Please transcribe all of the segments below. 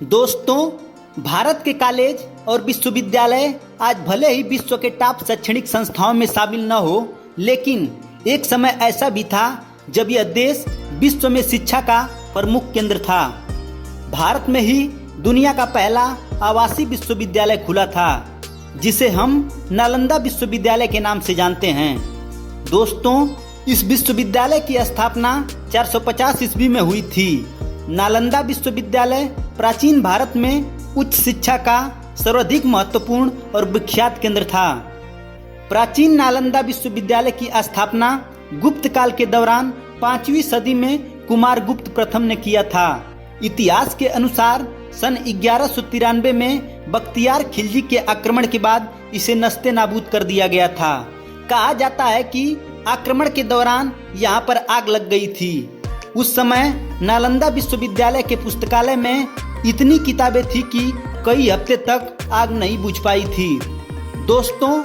दोस्तों, भारत के कॉलेज और विश्वविद्यालय आज भले ही विश्व के टॉप शैक्षणिक संस्थाओं में शामिल न हो, लेकिन एक समय ऐसा भी था जब यह देश विश्व में शिक्षा का प्रमुख केंद्र था। भारत में ही दुनिया का पहला आवासीय विश्वविद्यालय खुला था, जिसे हम नालंदा विश्वविद्यालय के नाम से जानते हैं। दोस्तों, इस विश्वविद्यालय की स्थापना 450 ईस्वी में हुई थी। नालंदा विश्वविद्यालय प्राचीन भारत में उच्च शिक्षा का सर्वाधिक महत्वपूर्ण और विख्यात केंद्र था। प्राचीन नालंदा विश्वविद्यालय की स्थापना गुप्त काल के दौरान 5वीं सदी में कुमारगुप्त प्रथम ने किया था। इतिहास के अनुसार सन 1193 में बख्तियार खिलजी के आक्रमण के बाद इसे नस्ते नाबूद कर दिया गया था। कहा जाता है कि आक्रमण के दौरान यहाँ पर आग लग गई थी। उस समय नालंदा विश्वविद्यालय के पुस्तकालय में इतनी किताबें थी कि कई हफ्ते तक आग नहीं बुझ पाई थी। दोस्तों,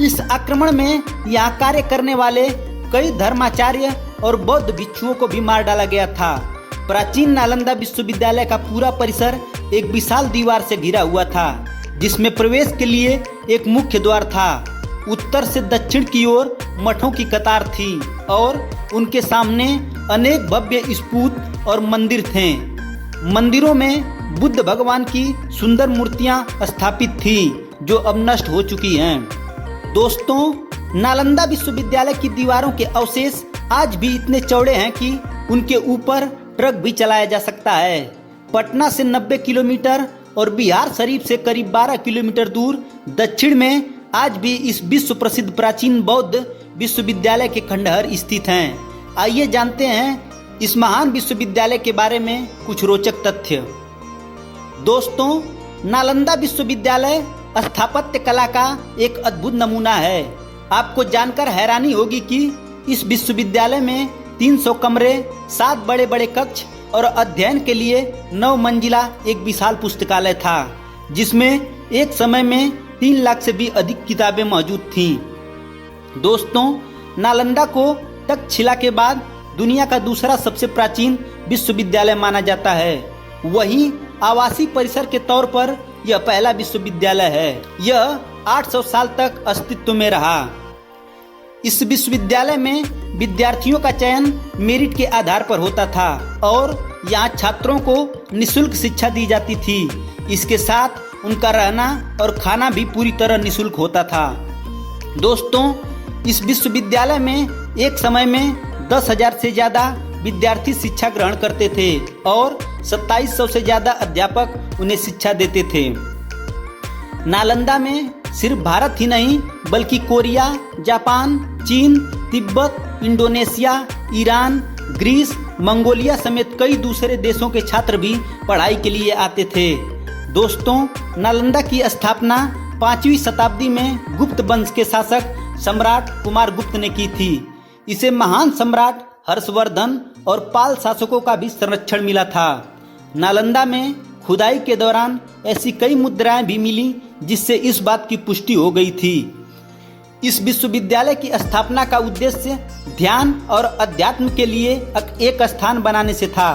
इस आक्रमण में यहाँ कार्य करने वाले कई धर्माचार्य और बौद्ध भिक्षुओं को भी मार डाला गया था। प्राचीन नालंदा विश्वविद्यालय का पूरा परिसर एक विशाल दीवार से घिरा हुआ था, जिसमें प्रवेश के लिए एक मुख्य द्वार था। उत्तर से दक्षिण की ओर मठों की कतार थी और उनके सामने अनेक भव्य स्तूप और मंदिर थे। मंदिरों में बुद्ध भगवान की सुंदर मूर्तियां स्थापित थी, जो अब नष्ट हो चुकी हैं। दोस्तों, नालंदा विश्वविद्यालय की दीवारों के अवशेष आज भी इतने चौड़े हैं कि उनके ऊपर ट्रक भी चलाया जा सकता है। पटना से 90 किलोमीटर और बिहार शरीफ से करीब 12 किलोमीटर दूर दक्षिण में आज भी इस विश्व प्रसिद्ध प्राचीन बौद्ध विश्वविद्यालय के खंडहर स्थित हैं। आइए जानते हैं इस महान विश्वविद्यालय के बारे में कुछ रोचक तथ्य। दोस्तों, नालंदा विश्वविद्यालय स्थापत्य कला का एक अद्भुत नमूना है। आपको जानकर हैरानी होगी कि इस विश्वविद्यालय में 300 कमरे, 7 बड़े बड़े कक्ष और अध्ययन के लिए 9 मंजिला एक विशाल पुस्तकालय था, जिसमें एक समय में 3 लाख से भी अधिक किताबें मौजूद थीं। दोस्तों, नालंदा को तक्षशिला के बाद दुनिया का दूसरा सबसे प्राचीन विश्वविद्यालय माना जाता है। वहीं आवासीय परिसर के तौर पर यह पहला विश्वविद्यालय है। यह 800 साल तक अस्तित्व में रहा। इस विश्वविद्यालय में विद्यार्थियों का चयन मेरिट के आधार पर होता था और यहाँ छात्रों को निःशुल्क शिक्षा दी जाती थी। इसके साथ उनका रहना और खाना भी पूरी तरह निःशुल्क होता था। दोस्तों, इस विश्वविद्यालय में एक समय में 10,000 से ज़्यादा विद्यार्थी शिक्षा ग्रहण करते थे और 2700 से ज़्यादा अध्यापक उन्हें शिक्षा देते थे। नालंदा में सिर्फ भारत ही नहीं बल्कि कोरिया, जापान, चीन, Tibet, Indonesia, Iran, Greece, Mongolia समेत कई दूसरे देशों के छात्र भी पढ़ाई के लिए आते थे। दोस्तों, नालंदा की स्थापना 5वीं शताब्दी में गुप्त वंश के शासक सम्राट कुमारगुप्त ने की थी। इसे महान सम्राट हर्षवर्धन और पाल शासकों का भी संरक्षण मिला था। नालंदा में खुदाई के दौरान ऐसी कई मुद्राएं भी मिली जिससे इस बात की पुष्टि हो गई थी। इस विश्वविद्यालय की स्थापना का उद्देश्य ध्यान और अध्यात्म के लिए एक स्थान बनाने से था।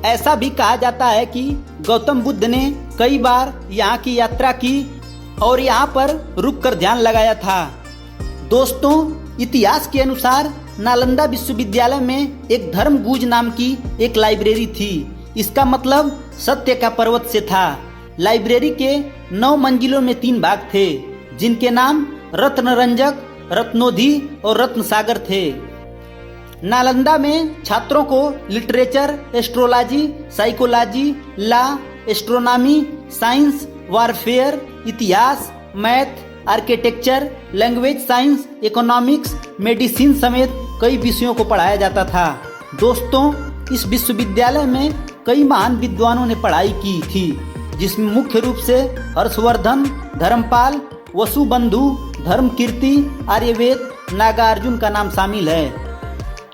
ऐसा भी कहा जाता है कि गौतम बुद्ध ने कई बार यहाँ की यात्रा की और यहाँ पर रुककर ध्यान लगाया था। दोस्तों, इतिहास के अनुसार नालंदा विश्वविद्यालय में एक धर्मगुज नाम की एक लाइब्रेरी थी। इसका मतलब सत्य का पर्वत से था। लाइब्रेरी के 9 मंजिलों में 3 भाग थे, जिनके नाम रत्नरंजक, रत्नोधि और रत्नसागर थे। नालंदा में छात्रों को literature, astrology, psychology, law, astronomy, science, warfare, इतिहास, math, architecture, language science, economics, medicine समेत कई विषयों को पढ़ाया जाता था। दोस्तों, इस विश्वविद्यालय में कई महान विद्वानों ने पढ़ाई की थी, जिसमें मुख्य रूप से हर्षवर्धन, धर्मपाल, वसुबंधु, धर्मकीर्ति, आर्यवेद, नागार्जुन का नाम शामिल है।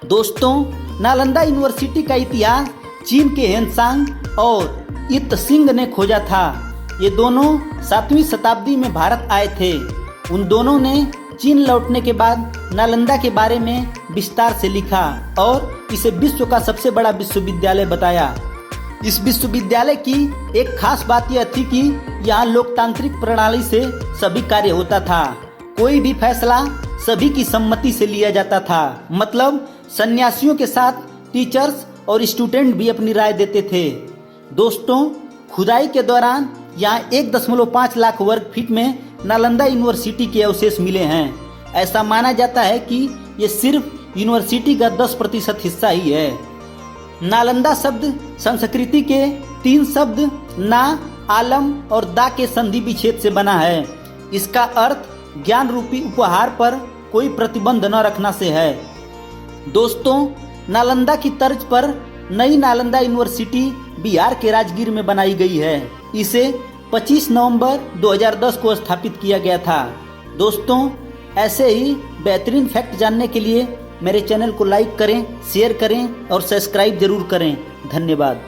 दोस्तों, नालंदा यूनिवर्सिटी का इतिहास चीन के हेनसांग और इत सिंह ने खोजा था। ये दोनों 7वीं शताब्दी में भारत आए थे। उन दोनों ने चीन लौटने के बाद नालंदा के बारे में विस्तार से लिखा और इसे विश्व का सबसे बड़ा विश्वविद्यालय बताया। इस विश्वविद्यालय की एक खास बात यह थी कि यहाँ लोकतांत्रिक प्रणाली से सभी कार्य होता था। कोई भी फैसला सभी की सम्मति से लिया जाता था। मतलब सन्यासियों के साथ टीचर्स और स्टूडेंट भी अपनी राय देते थे। दोस्तों, खुदाई के दौरान यहाँ 1.5 लाख वर्ग फीट में नालंदा यूनिवर्सिटी के अवशेष मिले हैं। ऐसा माना जाता है कि ये सिर्फ यूनिवर्सिटी का 10% हिस्सा ही है। नालंदा शब्द संस्कृति के 3 शब्द ना, आलम और दा के संधि विच्छेद से बना है। इसका अर्थ ज्ञान रूपी उपहार पर कोई प्रतिबंध न रखना से है। दोस्तों, नालंदा की तर्ज पर नई नालंदा यूनिवर्सिटी बिहार के राजगीर में बनाई गई है। इसे 25 नवंबर 2010 को स्थापित किया गया था। दोस्तों, ऐसे ही बेहतरीन फैक्ट जानने के लिए मेरे चैनल को लाइक करें, शेयर करें और सब्सक्राइब जरूर करें। धन्यवाद।